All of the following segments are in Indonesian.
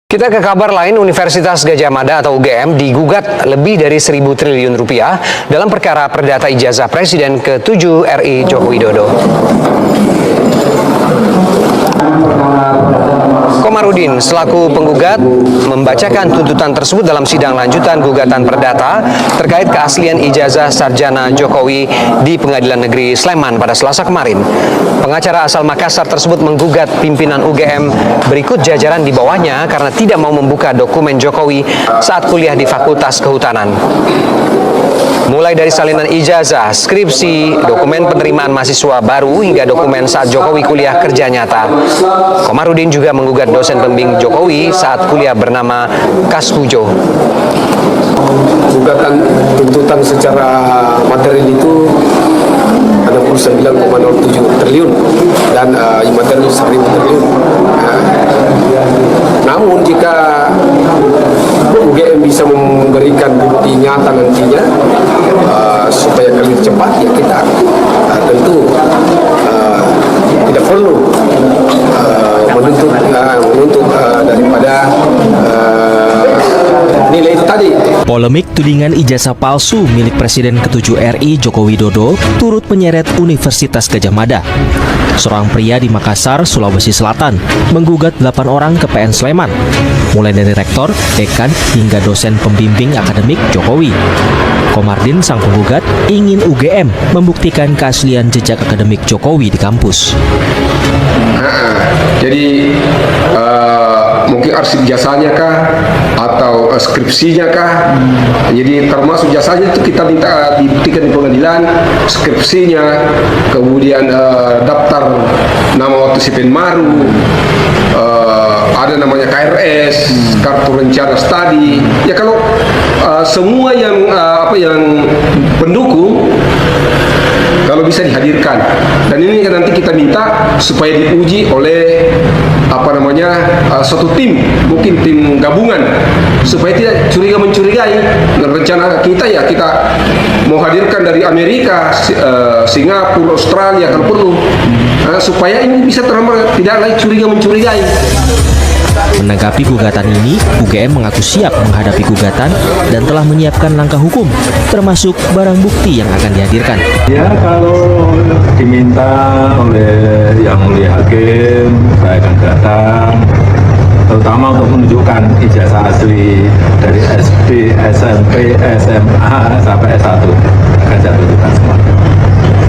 Kita ke kabar lain, Universitas Gadjah Mada atau UGM digugat lebih dari 1.000 triliun rupiah dalam perkara perdata ijazah Presiden ke-7 RI Joko Widodo. Komarudin selaku penggugat membacakan tuntutan tersebut dalam sidang lanjutan gugatan perdata terkait keaslian ijazah sarjana Jokowi di Pengadilan Negeri Sleman pada Selasa kemarin. Pengacara asal Makassar tersebut menggugat pimpinan UGM berikut jajaran di bawahnya karena tidak mau membuka dokumen Jokowi saat kuliah di Fakultas Kehutanan. Mulai dari salinan ijazah, skripsi, dokumen penerimaan mahasiswa baru hingga dokumen saat Jokowi kuliah kerja nyata. Komarudin juga menggugat dosen pembimbing Jokowi saat kuliah bernama Kaspujo. Gugatan tuntutan secara material itu 69,07 triliun dan imaterial 1.000 triliun. Namun jika UGM bisa memberikan bukti nyata nantinya supaya clear cepat, ya kita tentu tidak perlu menuntut daripada nilai itu tadi. Polemik tudingan ijazah palsu milik Presiden ke-7 RI Joko Widodo turut menyeret Universitas Gadjah Mada. Seorang pria di Makassar, Sulawesi Selatan, menggugat 8 orang ke PN Sleman, mulai dari rektor, dekan, hingga dosen pembimbing akademik Jokowi. Komardin, sang penggugat, ingin UGM membuktikan keaslian jejak akademik Jokowi di kampus. Jadi mungkin arsip jasanya kah atau skripsinya kah? Jadi termasuk jasanya itu kita minta dibuktikan di pengadilan, skripsinya, kemudian daftar nama waktu si Penmaru, ada namanya KRS, kartu rencana studi. Ya kalau semua yang yang pendukung kalau bisa dihadirkan, dan ini nanti kita minta supaya diuji oleh suatu tim, mungkin tim gabungan, supaya tidak mencurigai. Rencana kita ya kita mau hadirkan dari Amerika, Singapura, Australia kalau perlu, supaya ini bisa tidak lagi mencurigai. Menanggapi gugatan ini, UGM mengaku siap menghadapi gugatan dan telah menyiapkan langkah hukum, termasuk barang bukti yang akan dihadirkan. Ya, kalau diminta oleh Yang Mulia Hakim, saya akan datang, terutama untuk menunjukkan ijazah asli dari SD, SMP, SMA, sampai S1. Akan saya tunjukkan semua.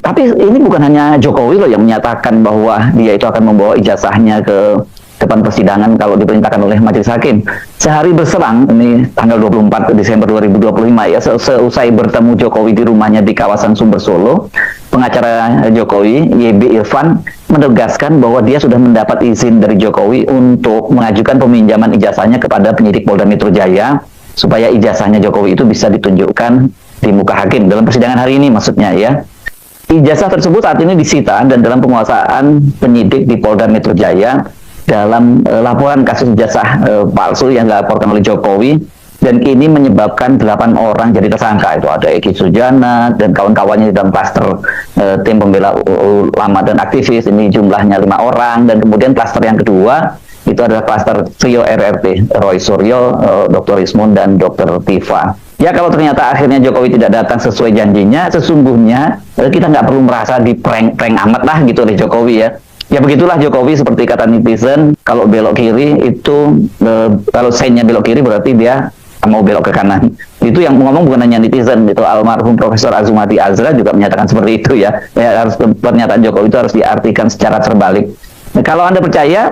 Tapi ini bukan hanya Jokowi loh yang menyatakan bahwa dia itu akan membawa ijazahnya ke depan persidangan kalau diperintahkan oleh majelis hakim. Sehari berselang, ini tanggal 24 Desember 2025 ya, seusai bertemu Jokowi di rumahnya di kawasan Sumber Solo, pengacara Jokowi, YB Irfan, menegaskan bahwa dia sudah mendapat izin dari Jokowi untuk mengajukan peminjaman ijazahnya kepada penyidik Polda Metro Jaya, supaya ijazahnya Jokowi itu bisa ditunjukkan di muka hakim dalam persidangan hari ini maksudnya ya. Ijazah tersebut saat ini disita dan dalam penguasaan penyidik di Polda Metro Jaya dalam laporan kasus ijazah palsu yang dilaporkan oleh Jokowi, dan kini menyebabkan 8 orang jadi tersangka. Itu ada Eki Sujana dan kawan-kawannya dalam klaster tim pembela ulama dan aktivis, ini jumlahnya 5 orang, dan kemudian klaster yang kedua itu adalah klaster trio RRT, Roy Suryo, Dr. Ismun, dan Dr. Tifa. Ya, kalau ternyata akhirnya Jokowi tidak datang sesuai janjinya, sesungguhnya kita nggak perlu merasa di prank amat lah gitu oleh Jokowi ya. Ya begitulah Jokowi, seperti kata netizen, kalau belok kiri itu, kalau sign-nya belok kiri berarti dia mau belok ke kanan. Itu yang ngomong bukan hanya netizen, itu almarhum Profesor Azumati Azra juga menyatakan seperti itu ya. Harus pernyataan Jokowi itu harus diartikan secara terbalik. Nah, kalau Anda percaya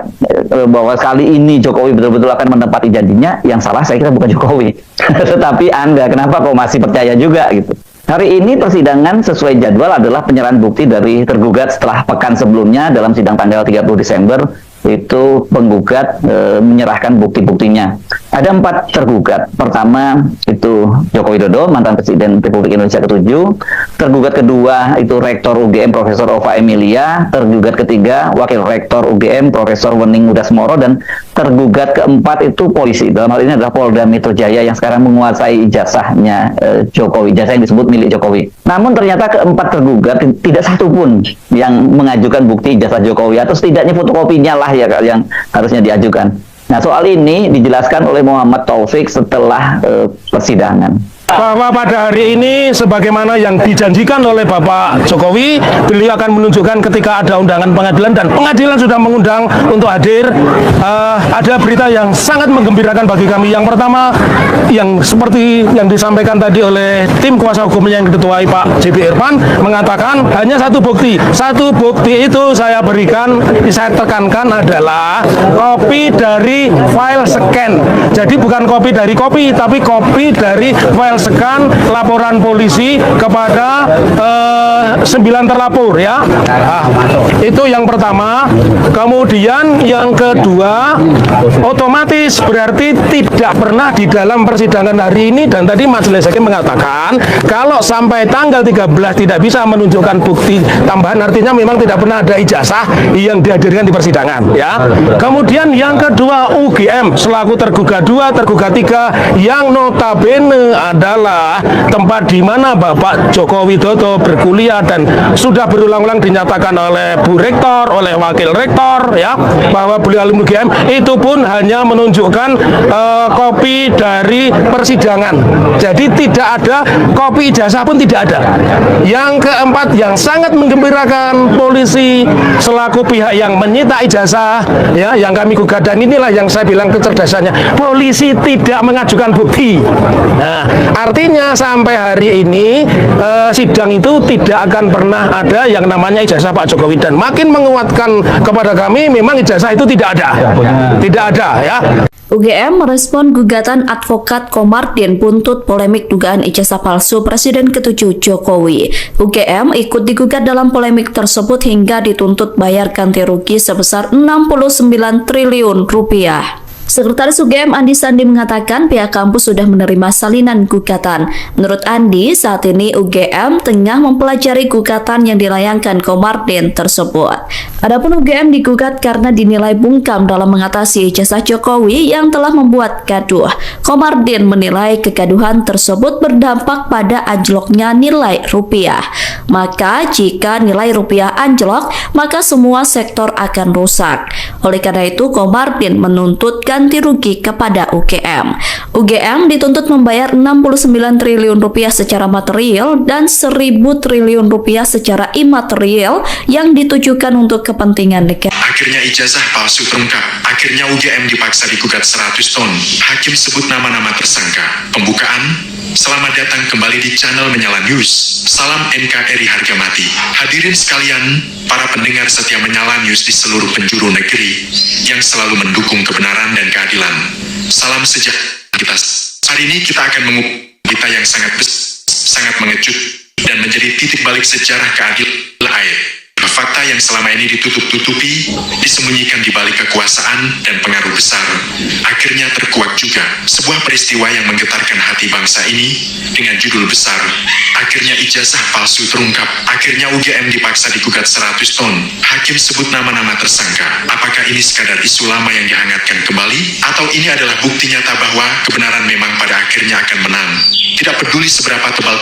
bahwa kali ini Jokowi betul-betul akan menepati janjinya, yang salah saya kira bukan Jokowi, tetapi Anda. Kenapa kok masih percaya juga gitu? Hari ini persidangan sesuai jadwal adalah penyerahan bukti dari tergugat setelah pekan sebelumnya dalam sidang tanggal 30 Desember. Itu penggugat menyerahkan bukti-buktinya. Ada 4 tergugat. Pertama itu Joko Widodo, mantan Presiden Republik Indonesia ke-7. Tergugat kedua itu Rektor UGM Profesor Ova Emilia. Tergugat ketiga Wakil Rektor UGM Profesor Wening Udasmoro. Dan tergugat keempat itu polisi. Dalam hal ini adalah Polda Metro Jaya yang sekarang menguasai ijazahnya Jokowi. Ijazah yang disebut milik Jokowi. Namun ternyata keempat tergugat tidak satu pun yang mengajukan bukti ijazah Jokowi, atau setidaknya fotokopinya lah ya yang harusnya diajukan. Nah, soal ini dijelaskan oleh Muhammad Taufik setelah persidangan. Bahwa pada hari ini sebagaimana yang dijanjikan oleh Bapak Jokowi, beliau akan menunjukkan ketika ada undangan pengadilan dan pengadilan sudah mengundang untuk hadir. Ada berita yang sangat menggembirakan bagi kami. Yang pertama, yang seperti yang disampaikan tadi oleh tim kuasa hukumnya yang diketuai Pak JB Irfan, mengatakan hanya satu bukti. Satu bukti itu saya berikan, saya tekankan adalah kopi dari file scan. Jadi bukan kopi dari kopi, tapi kopi dari file scan laporan polisi kepada 9 terlapor ya. Itu yang pertama. Kemudian yang kedua, otomatis berarti tidak pernah di dalam persidangan hari ini, dan tadi majelis hakim mengatakan kalau sampai tanggal 13 tidak bisa menunjukkan bukti tambahan, artinya memang tidak pernah ada ijazah yang dihadirkan di persidangan ya. Kemudian yang kedua, UGM selaku tergugat 2, tergugat 3 yang notabene adalah tempat di mana Bapak Joko Widodo berkuliah dan sudah berulang-ulang dinyatakan oleh Bu Rektor, oleh Wakil Rektor ya, bahwa beliau alumni UGM, itu pun hanya menunjukkan kopi dari persidangan. Jadi tidak ada kopi ijazah pun tidak ada. Yang keempat yang sangat menggembirakan, polisi selaku pihak yang menyita ijazah ya, yang kami gugat, dan inilah yang saya bilang kecerdasannya, polisi tidak mengajukan bukti. Nah, artinya sampai hari ini sidang itu tidak akan pernah ada yang namanya ijazah Pak Jokowi, dan makin menguatkan kepada kami memang ijazah itu tidak ada. Tidak ada ya. UGM merespon gugatan advokat Komardin buntut polemik dugaan ijazah palsu Presiden ke-7 Jokowi. UGM ikut digugat dalam polemik tersebut hingga dituntut bayar ganti rugi sebesar 69 triliun rupiah. Sekretaris UGM Andi Sandi mengatakan pihak kampus sudah menerima salinan gugatan. Menurut Andi, saat ini UGM tengah mempelajari gugatan yang dilayangkan Komardin tersebut. Adapun UGM digugat karena dinilai bungkam dalam mengatasi ijazah Jokowi yang telah membuat gaduh. Komardin menilai kegaduhan tersebut berdampak pada anjloknya nilai rupiah. Maka jika nilai rupiah anjlok, maka semua sektor akan rusak. Oleh karena itu, Komardin menuntut ganti rugi kepada UGM. UGM dituntut membayar 69 triliun rupiah secara material dan 1.000 triliun rupiah secara imaterial yang ditujukan untuk kepentingan negara. Akhirnya ijazah palsu terungkap. Akhirnya UGM dipaksa digugat 100 ton. Hakim sebut nama-nama tersangka. Pembukaan. Selamat datang kembali di channel Menyala News. Salam NKRI harga mati. Hadirin sekalian, para pendengar setia Menyala News di seluruh penjuru negeri yang selalu mendukung kebenaran dan keadilan. Salam sejahtera. Hari ini kita akan mengupas berita yang sangat mengejut dan menjadi titik balik sejarah keadilan air. Fakta yang selama ini ditutup-tutupi, disembunyikan di balik kekuasaan dan pengaruh besar, akhirnya terkuak juga. Sebuah peristiwa yang menggetarkan hati bangsa ini dengan judul besar, akhirnya ijazah palsu terungkap. Akhirnya UGM dipaksa digugat 100 ton. Hakim sebut nama-nama tersangka. Apakah ini sekadar isu lama yang dihangatkan kembali? Atau ini adalah bukti nyata bahwa kebenaran memang pada akhirnya akan menang? Tidak peduli seberapa tebal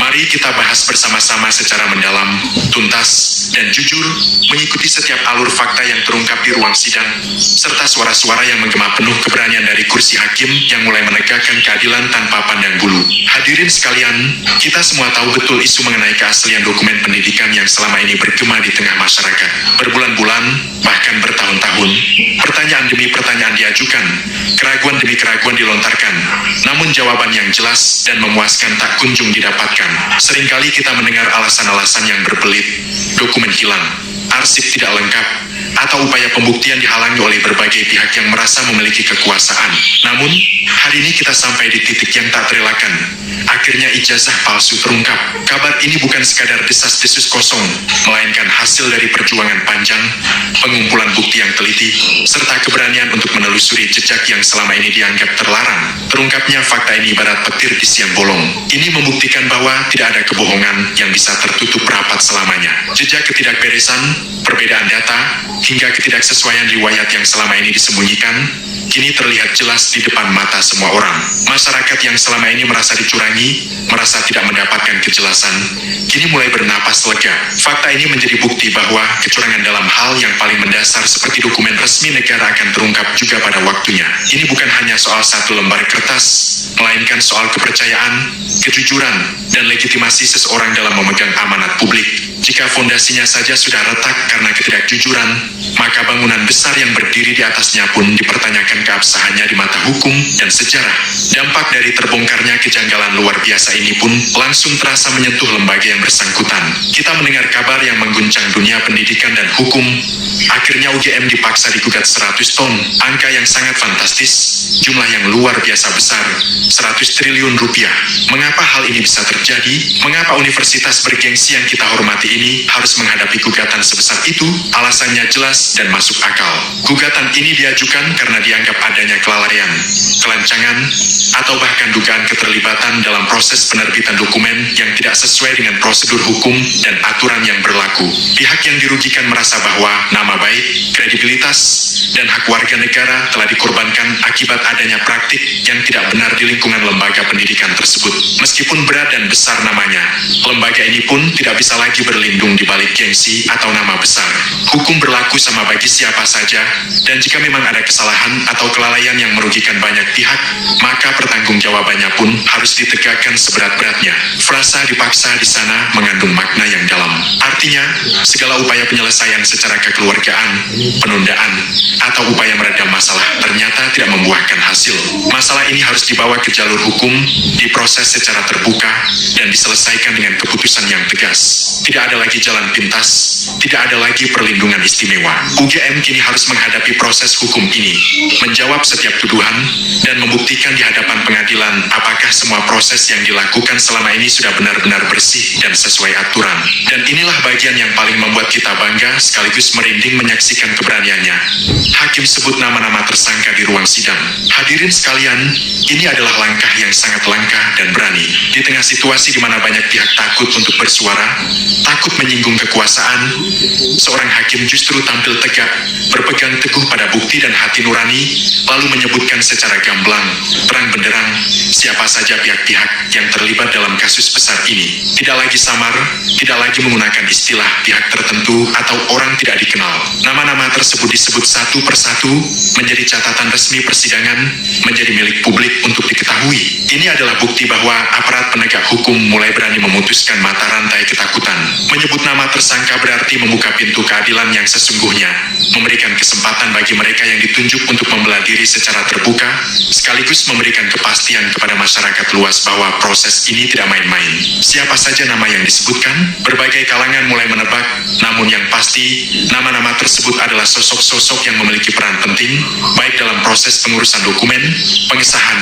mari kita bahas bersama-sama secara mendalam, tuntas, dan jujur, mengikuti setiap alur fakta yang terungkap di ruang sidang, serta suara-suara yang menggema penuh keberanian dari kursi hakim yang mulai menegakkan keadilan tanpa pandang bulu. Hadirin sekalian, kita semua tahu betul isu mengenai keaslian dokumen pendidikan yang selama ini bergema di tengah masyarakat. Berbulan-bulan, bahkan bertahun-tahun, pertanyaan demi pertanyaan diajukan, keraguan demi keraguan dilontarkan, namun jawaban yang jelas dan memuaskan tak kunjung didapatkan. Seringkali kita mendengar alasan-alasan yang berbelit, dokumen hilang, arsip tidak lengkap, atau upaya pembuktian dihalangi oleh berbagai pihak yang merasa memiliki kekuasaan. Namun, hari ini kita sampai di titik yang tak terelakkan. Akhirnya ijazah palsu terungkap. Kabar ini bukan sekadar desas-desus kosong, melainkan hasil dari perjuangan panjang, pengumpulan bukti yang teliti, serta keberanian untuk menelusuri jejak yang selama ini dianggap terlarang. Terungkapnya fakta ini ibarat petir di siang bolong. Ini membuktikan bahwa tidak ada kebohongan yang bisa tertutup rapat selamanya. Jejak ketidakberesan, perbedaan data, hingga ketidaksesuaian riwayat yang selama ini disembunyikan, kini terlihat jelas di depan mata semua orang. Masyarakat yang selama ini merasa dicurangi, merasa tidak mendapatkan kejelasan, kini mulai bernapas lega. Fakta ini menjadi bukti bahwa kecurangan dalam hal yang paling mendasar seperti dokumen resmi negara akan terungkap juga pada waktunya. Ini bukan hanya soal satu lembar kertas, melainkan soal kepercayaan, kejujuran, dan legitimasi seseorang dalam memegang amanat publik. Jika fondasinya saja sudah retak karena ketidakjujuran, maka bangunan besar yang berdiri di atasnya pun dipertanyakan keabsahannya di mata hukum dan sejarah. Dampak dari terbongkarnya kejanggalan luar biasa ini pun langsung terasa menyentuh lembaga yang bersangkutan. Kita mendengar kabar yang mengguncang dunia pendidikan dan hukum. Akhirnya UGM dipaksa digugat 100 ton, angka yang sangat fantastis, jumlah yang luar biasa besar, 100 triliun rupiah. Mengapa hal ini bisa terjadi? Mengapa universitas bergengsi yang kita hormati ini harus menghadapi gugatan sebesar itu? Alasannya jelas dan masuk akal. Gugatan ini diajukan karena dianggap adanya kelalaian, kelancangan, atau bahkan dugaan keterlibatan dalam proses penerbitan dokumen yang tidak sesuai dengan prosedur hukum dan aturan yang berlaku. Pihak yang dirugikan merasa bahwa nama baik, kredibilitas, dan hak warga negara telah dikorbankan akibat adanya praktik yang tidak benar di lingkungan lembaga pendidikan tersebut. Meskipun berat dan besar namanya, lembaga ini pun tidak bisa lagi berlindung di balik gengsi atau nama besar. Hukum berlaku sama bagi siapa saja, dan jika memang ada kesalahan atau kelalaian yang merugikan banyak pihak, maka pertanggungjawabannya pun harus ditegakkan seberat-beratnya. Frasa dipaksa di sana mengandung makna yang dalam. Artinya, segala upaya penyelesaian secara kekeluargaan, penundaan, atau upaya meredam masalah ternyata tidak membuahkan hasil. Masalah ini harus dibawa ke jalur hukum, diproses secara terbuka, dan diselesaikan dengan keputusan yang tegas. Tidak ada lagi jalan pintas, tidak ada lagi perlindungan istimewa. UGM kini harus menghadapi proses hukum ini, menjawab setiap tuduhan, dan membuktikan di hadapan pengadilan apakah semua proses yang dilakukan selama ini sudah benar-benar bersih dan sesuai aturan. Dan inilah bagian yang paling membuat kita bangga sekaligus merinding menyaksikan keberaniannya. Hakim sebut nama-nama tersangka di ruang sidang. Hadirin sekalian, ini adalah langkah yang sangat langka dan berani. Di tengah situasi di mana banyak pihak takut untuk bersuara, takut menyinggung kekuasaan, seorang hakim justru tampil tegak, berpegang teguh pada bukti dan hati nurani, lalu menyebutkan secara gamblang, terang benderang, siapa saja pihak-pihak yang terlibat dalam kasus besar ini. Tidak lagi samar, tidak lagi menggunakan istilah pihak tertentu atau orang tidak dikenal. Nama-nama tersebut disebut satu persatu, menjadi catatan resmi persidangan, menjadi milik publik untuk diketahui. Ini adalah bukti bahwa aparat penegak hukum mulai berani memutuskan mata rantai ketakutan. Menyebut nama tersangka berarti membuka pintu keadilan yang sesungguhnya, memberikan kesempatan bagi mereka yang ditunjuk untuk membela diri secara terbuka, sekaligus memberikan kepastian kepada masyarakat luas bahwa proses ini tidak main-main. Siapa saja nama yang disebutkan, berbagai kalangan mulai menebak, namun yang pasti, nama-nama tersebut adalah sosok-sosok yang memiliki peran penting, baik dalam proses pengurusan dokumen, pengesahan,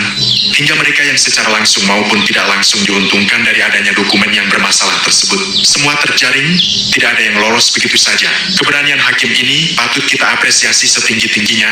hingga mereka yang secara langsung maupun tidak langsung diuntungkan dari adanya dokumen yang bermasalah tersebut. Semua terjaring, tidak ada yang lolos begitu saja. Keberanian hakim ini patut kita apresiasi setinggi-tingginya,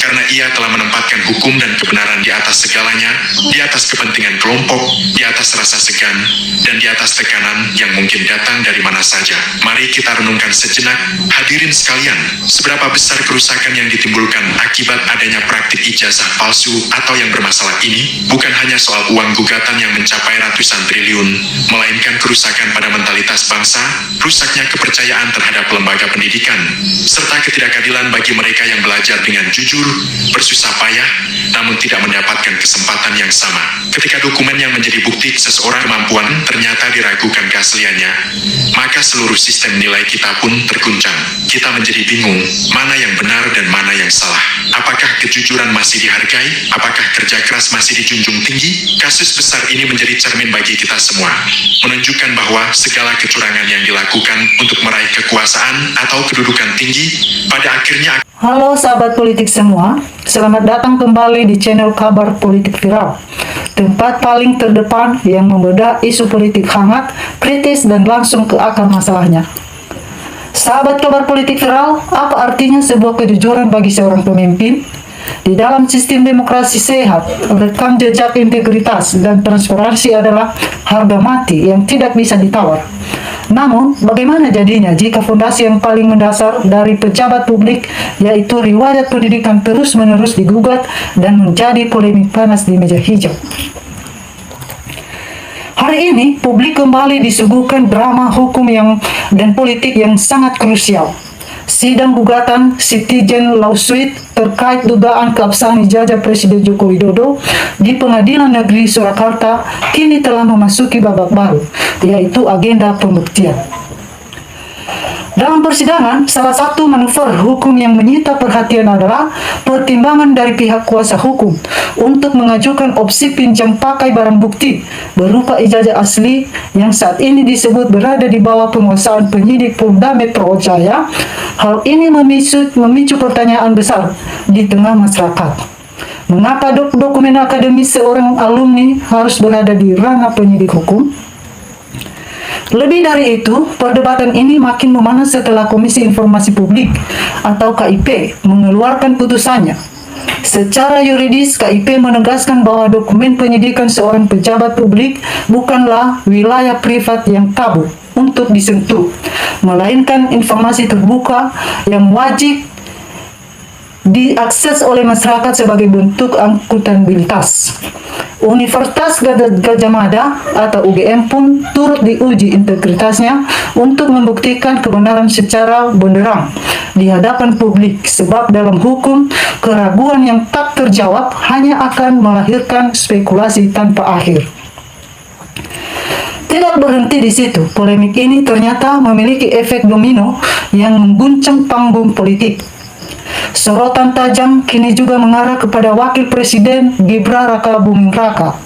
karena ia telah menempatkan hukum dan kebenaran di atas segalanya, di atas kepentingan kelompok, di atas rasa segan, dan di atas tekanan yang mungkin datang dari mana saja. Mari kita renungkan sejenak, hadirin sekalian, seberapa besar kerusakan yang ditimbulkan akibat adanya praktik ijazah palsu atau yang bermasalah ini, bukan hanya soal uang gugatan yang mencapai ratusan triliun, melainkan kerusakan pada mentalitas bangsa, rusaknya kepercayaan terhadap lembaga pendidikan, serta ketidakadilan bagi mereka yang belajar dengan jujur, bersusah payah, namun tidak mendapatkan kesempatan yang sama. Ketika dokumen yang menjadi bukti seseorang kemampuan ternyata diragukan keasliannya, maka seluruh sistem nilai kita pun terguncang. Kita menjadi bingung, mana yang benar dan mana yang salah. Apakah kejujuran masih dihargai? Apakah kerja keras masih dijunjung tinggi? Kasus besar ini menjadi cermin bagi kita semua, menunjukkan bahwa segala kecurangan yang dilakukan untuk meraih kekuasaan atau kedudukan tinggi, pada akhirnya. Halo sahabat politik semua, selamat datang kembali di channel Kabar Politik Viral, tempat paling terdepan yang membedah isu politik hangat, kritis, dan langsung ke akar masalahnya. Sahabat Kabar Politik Viral, apa artinya sebuah kejujuran bagi seorang pemimpin? Di dalam sistem demokrasi sehat, rekam jejak integritas dan transparansi adalah harga mati yang tidak bisa ditawar. Namun, bagaimana jadinya jika fondasi yang paling mendasar dari pejabat publik, yaitu riwayat pendidikan terus-menerus digugat dan menjadi polemik panas di meja hijau? Hari ini, publik kembali disuguhkan drama hukum dan politik yang sangat krusial. Sidang gugatan Citizen Lawsuit terkait dugaan keabsahan ijazah Presiden Joko Widodo di Pengadilan Negeri Surakarta kini telah memasuki babak baru, yaitu agenda pembuktian. Dalam persidangan, salah satu manuver hukum yang menyita perhatian adalah pertimbangan dari pihak kuasa hukum untuk mengajukan opsi pinjam pakai barang bukti berupa ijazah asli yang saat ini disebut berada di bawah penguasaan penyidik Polda Metro Jaya. Hal ini memicu pertanyaan besar di tengah masyarakat. Mengapa dokumen akademis seorang alumni harus berada di ranah penyidik hukum? Lebih dari itu, perdebatan ini makin memanas setelah Komisi Informasi Publik atau KIP mengeluarkan putusannya. Secara yuridis, KIP menegaskan bahwa dokumen penyidikan seorang pejabat publik bukanlah wilayah privat yang tabu untuk disentuh, melainkan informasi terbuka yang wajib diakses oleh masyarakat sebagai bentuk akuntabilitas. Universitas Gadjah Mada atau UGM pun turut diuji integritasnya untuk membuktikan kebenaran secara benderang di hadapan publik, sebab dalam hukum keraguan yang tak terjawab hanya akan melahirkan spekulasi tanpa akhir. Tidak berhenti di situ, polemik ini ternyata memiliki efek domino yang mengguncang panggung politik. Sorotan tajam kini juga mengarah kepada Wakil Presiden Gibran Raka Buming Raka.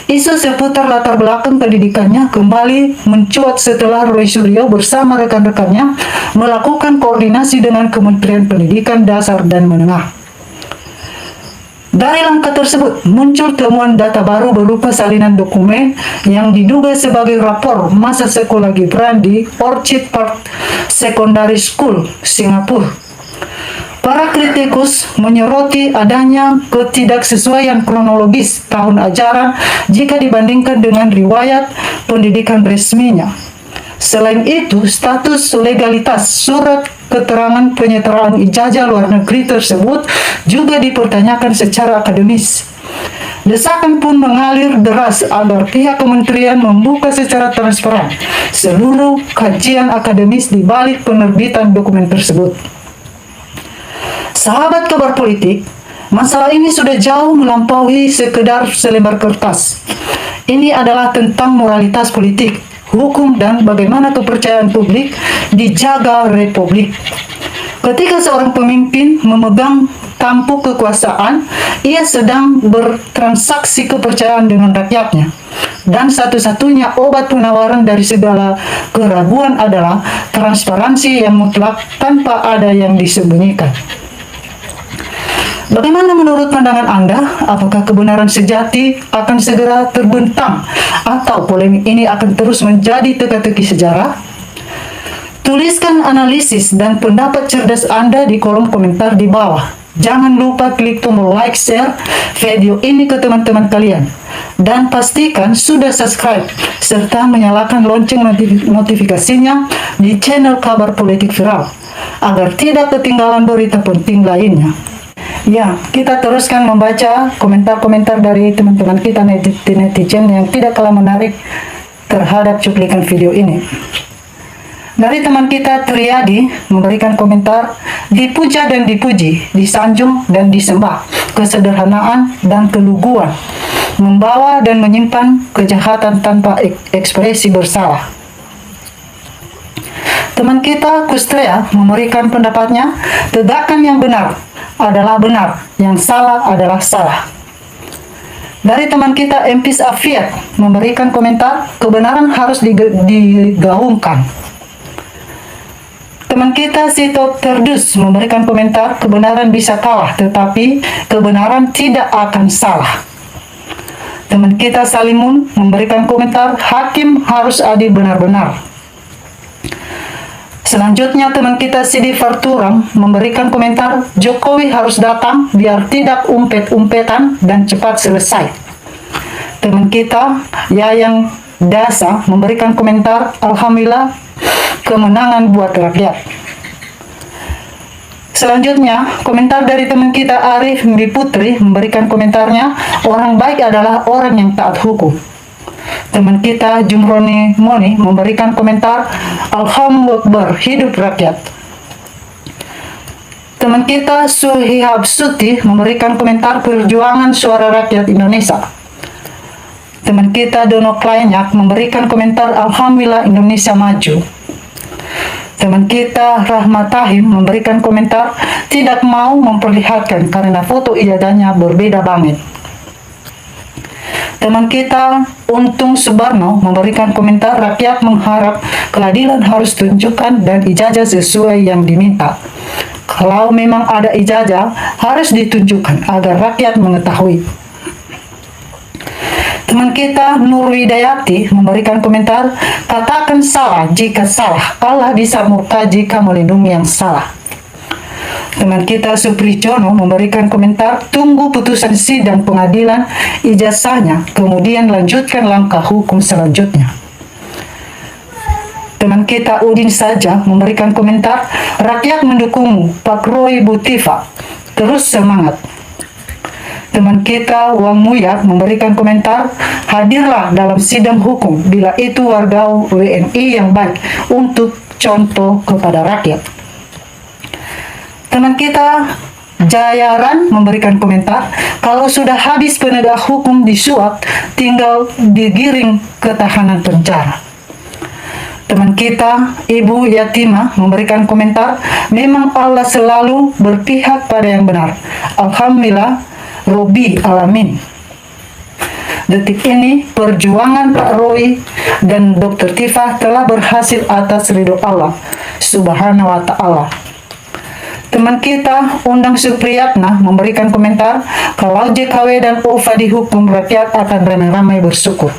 Isu seputar latar belakang pendidikannya kembali mencuat setelah Roy Suryo bersama rekan-rekannya melakukan koordinasi dengan Kementerian Pendidikan Dasar dan Menengah. Dari langkah tersebut, muncul temuan data baru berupa salinan dokumen yang diduga sebagai rapor masa sekolah Gibran di Orchid Park Secondary School, Singapura. Para kritikus menyoroti adanya ketidaksesuaian kronologis tahun ajaran jika dibandingkan dengan riwayat pendidikan resminya. Selain itu, status legalitas surat keterangan penyetaraan ijazah luar negeri tersebut juga dipertanyakan secara akademis. Desakan pun mengalir deras agar pihak kementerian membuka secara transparan seluruh kajian akademis di balik penerbitan dokumen tersebut. Sahabat kabar politik, masalah ini sudah jauh melampaui sekedar selembar kertas. Ini adalah tentang moralitas politik, hukum, dan bagaimana kepercayaan publik dijaga republik. Ketika seorang pemimpin memegang tampuk kekuasaan, ia sedang bertransaksi kepercayaan dengan rakyatnya. Dan satu-satunya obat penawaran dari segala keraguan adalah transparansi yang mutlak tanpa ada yang disembunyikan. Bagaimana menurut pandangan Anda? Apakah kebenaran sejati akan segera terbentang atau polemik ini akan terus menjadi teka-teki sejarah? Tuliskan analisis dan pendapat cerdas Anda di kolom komentar di bawah. Jangan lupa klik tombol like, share video ini ke teman-teman kalian. Dan pastikan sudah subscribe serta menyalakan lonceng notifikasinya di channel Kabar Politik Viral agar tidak ketinggalan berita penting lainnya. Ya, kita teruskan membaca komentar-komentar dari teman-teman kita netizen yang tidak kalah menarik terhadap cuplikan video ini. Dari teman kita Triadi memberikan komentar, dipuja dan dipuji, disanjung dan disembah, kesederhanaan dan keluguan, membawa dan menyimpan kejahatan tanpa ekspresi bersalah. Teman kita Kustrea memberikan pendapatnya, tegakkan yang benar adalah benar, yang salah adalah salah. Dari teman kita Empis Afiat memberikan komentar, kebenaran harus digaungkan. Teman kita Sito Terdus memberikan komentar, kebenaran bisa kalah, tetapi kebenaran tidak akan salah. Teman kita Salimun memberikan komentar, hakim harus adil benar-benar. Selanjutnya teman kita Sidi Farturang memberikan komentar, Jokowi harus datang biar tidak umpet-umpetan dan cepat selesai. Teman kita Yayang Dasa memberikan komentar, Alhamdulillah kemenangan buat rakyat. Selanjutnya, komentar dari teman kita Arif Mbi Putri memberikan komentarnya, orang baik adalah orang yang taat hukum. Teman kita Jumroni Moni memberikan komentar, Alhamdulillah hidup rakyat. Teman kita Suhihab Suti memberikan komentar perjuangan suara rakyat Indonesia. Teman kita Dono Kleinyak memberikan komentar, Alhamdulillah Indonesia maju. Teman kita Rahmat Tahim memberikan komentar, tidak mau memperlihatkan karena foto ijazahnya berbeda banget. Teman kita Untung Subarno memberikan komentar, rakyat mengharap keadilan harus tunjukkan dan ijazah sesuai yang diminta. Kalau memang ada ijazah, harus ditunjukkan agar rakyat mengetahui. Teman kita Nur Widayati memberikan komentar, katakan salah jika salah, Allah bisa murka jika melindungi yang salah. Teman kita Suprijono memberikan komentar, tunggu putusan sidang pengadilan ijazahnya, kemudian lanjutkan langkah hukum selanjutnya. Teman kita Udin Saja memberikan komentar, rakyat mendukungmu Pak Roy Butifa, terus semangat. Teman kita Wang Muyat memberikan komentar, hadirlah dalam sidang hukum bila itu warga WNI yang baik untuk contoh kepada rakyat. Teman kita Jayaran memberikan komentar, kalau sudah habis penegak hukum disuap, tinggal digiring ke tahanan penjara. Teman kita Ibu Yatimah memberikan komentar, memang Allah selalu berpihak pada yang benar. Alhamdulillah Robi Alamin. Detik ini perjuangan Pak Roy dan Dr. Tifa telah berhasil atas ridho Allah Subhanahu wa Ta'ala. Teman kita Undang Supriyatna memberikan komentar, kalau JKW dan OVA dihukum, rakyat akan ramai-ramai bersyukur.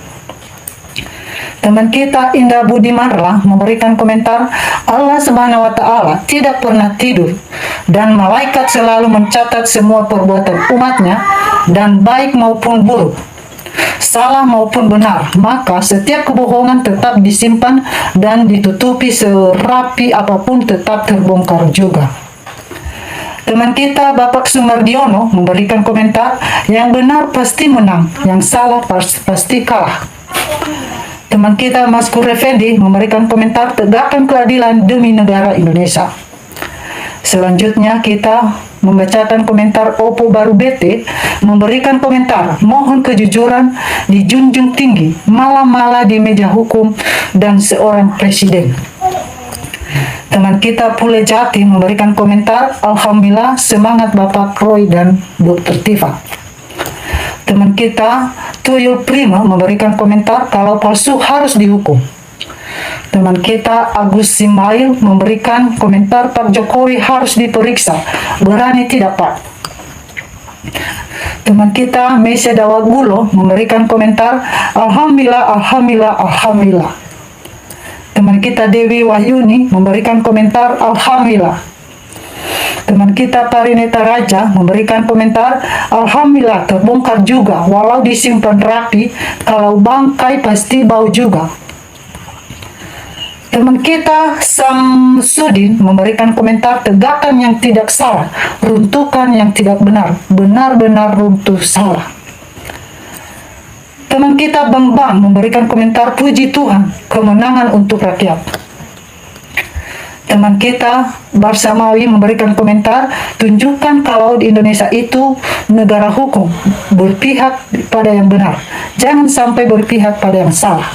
Teman kita Indah Budi Marla memberikan komentar, Allah Subhanahu wa Ta'ala tidak pernah tidur dan malaikat selalu mencatat semua perbuatan umatnya, dan baik maupun buruk, salah maupun benar, maka setiap kebohongan tetap disimpan dan ditutupi serapi apapun tetap terbongkar juga. Teman kita Bapak Sumardiono memberikan komentar, yang benar pasti menang, yang salah pasti kalah. Teman kita Mas Kur Effendi memberikan komentar, tegakkan keadilan demi negara Indonesia. Selanjutnya kita membacakan komentar Oppo Baru BT memberikan komentar, mohon kejujuran dijunjung tinggi, malah di meja hukum dan seorang presiden. Teman kita Pule Jati memberikan komentar, Alhamdulillah semangat Bapak Roy dan Dr. Tifa. Teman kita Tuyul Prima memberikan komentar, kalau palsu harus dihukum. Teman kita Agus Simail memberikan komentar, Pak Jokowi harus diperiksa, berani tidak Pak. Teman kita Mesia Dawagulo memberikan komentar, Alhamdulillah, Alhamdulillah, Alhamdulillah. Teman kita Dewi Wahyuni memberikan komentar, Alhamdulillah. Teman kita Parineta Raja memberikan komentar, Alhamdulillah terbongkar juga, walau disimpan rapi, kalau bangkai pasti bau juga. Teman kita Samsudin memberikan komentar, tegakkan yang tidak salah, runtuhkan yang tidak benar, benar-benar runtuh salah. Teman kita Bang memberikan komentar, puji Tuhan, kemenangan untuk rakyat. Teman kita Barsamawi memberikan komentar, tunjukkan kalau di Indonesia itu negara hukum, berpihak pada yang benar, jangan sampai berpihak pada yang salah.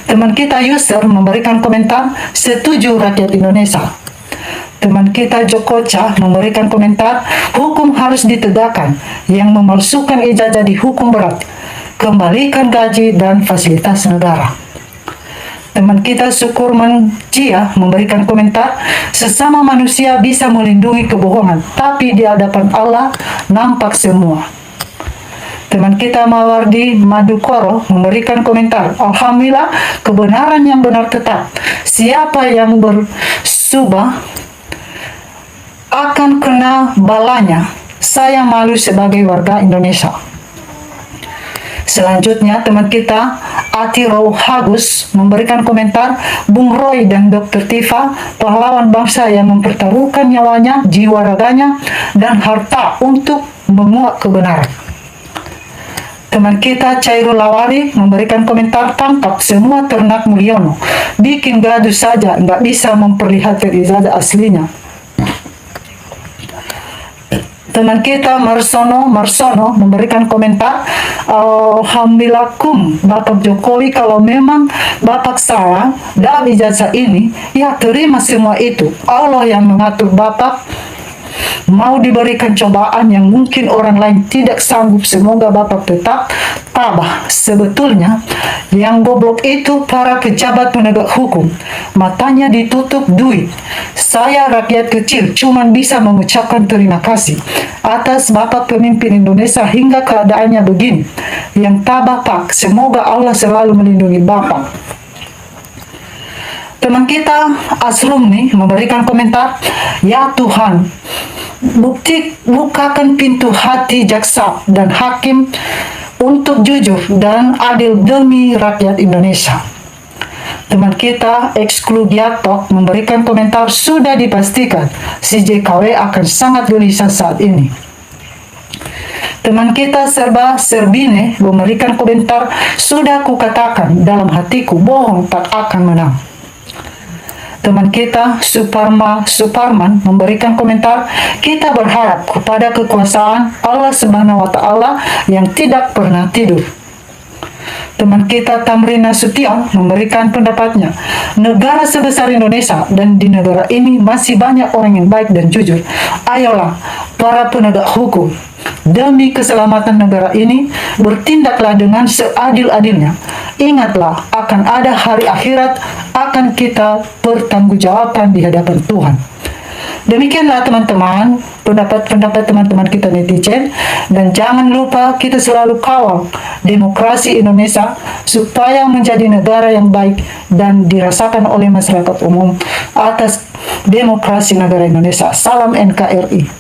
Teman kita User memberikan komentar, setuju rakyat Indonesia. Teman kita Joko Cah memberikan komentar, hukum harus ditegakkan, yang memalsukan ijazah dihukum berat, kembalikan gaji dan fasilitas negara. Teman kita Syukurman Cia memberikan komentar, sesama manusia bisa melindungi kebohongan, tapi di hadapan Allah nampak semua. Teman kita Mawardi Madukoro memberikan komentar, alhamdulillah kebenaran yang benar tetap. Siapa yang bersubah akan kena balanya. Saya malu sebagai warga Indonesia. Selanjutnya teman kita Atiro Hagus memberikan komentar, Bung Roy dan Dr. Tifa pahlawan bangsa yang mempertaruhkan nyawanya, jiwa raganya, dan harta untuk menguak kebenaran. Teman kita Cairul Lawari memberikan komentar, tangkap semua ternak Mulyono, bikin gaduh saja, nggak bisa memperlihatkan ijazah aslinya. Teman kita Marsono memberikan komentar, alhamdulillah Bapak Jokowi, kalau memang Bapak salah dalam ijazah ini, ya terima semua itu. Allah yang mengatur Bapak. Mau diberikan cobaan yang mungkin orang lain tidak sanggup, semoga Bapak tetap tabah. Sebetulnya yang goblok itu para pejabat penegak hukum, matanya ditutup duit. Saya rakyat kecil cuman bisa mengucapkan terima kasih atas Bapak pemimpin Indonesia hingga keadaannya begini. Yang tabah Pak, semoga Allah selalu melindungi Bapak. Teman kita Asrum nih memberikan komentar, ya Tuhan, bukakan pintu hati jaksa dan hakim untuk jujur dan adil demi rakyat Indonesia. Teman kita Ekskludiatok memberikan komentar, sudah dipastikan si JKW akan sangat gelisah saat ini. Teman kita Serba Serbine memberikan komentar, sudah kukatakan dalam hatiku bohong tak akan menang. Teman kita Suparman memberikan komentar, kita berharap kepada kekuasaan Allah Subhanahu wa Ta'ala yang tidak pernah tidur. Teman kita Tamrina Sution memberikan pendapatnya, negara sebesar Indonesia dan di negara ini masih banyak orang yang baik dan jujur. Ayolah para penegak hukum, demi keselamatan negara ini bertindaklah dengan seadil-adilnya. Ingatlah akan ada hari akhirat, akan kita bertanggungjawabkan di hadapan Tuhan. Demikianlah teman-teman pendapat-pendapat teman-teman kita netizen, dan jangan lupa kita selalu kawal demokrasi Indonesia supaya menjadi negara yang baik dan dirasakan oleh masyarakat umum. Atas demokrasi negara Indonesia, salam NKRI.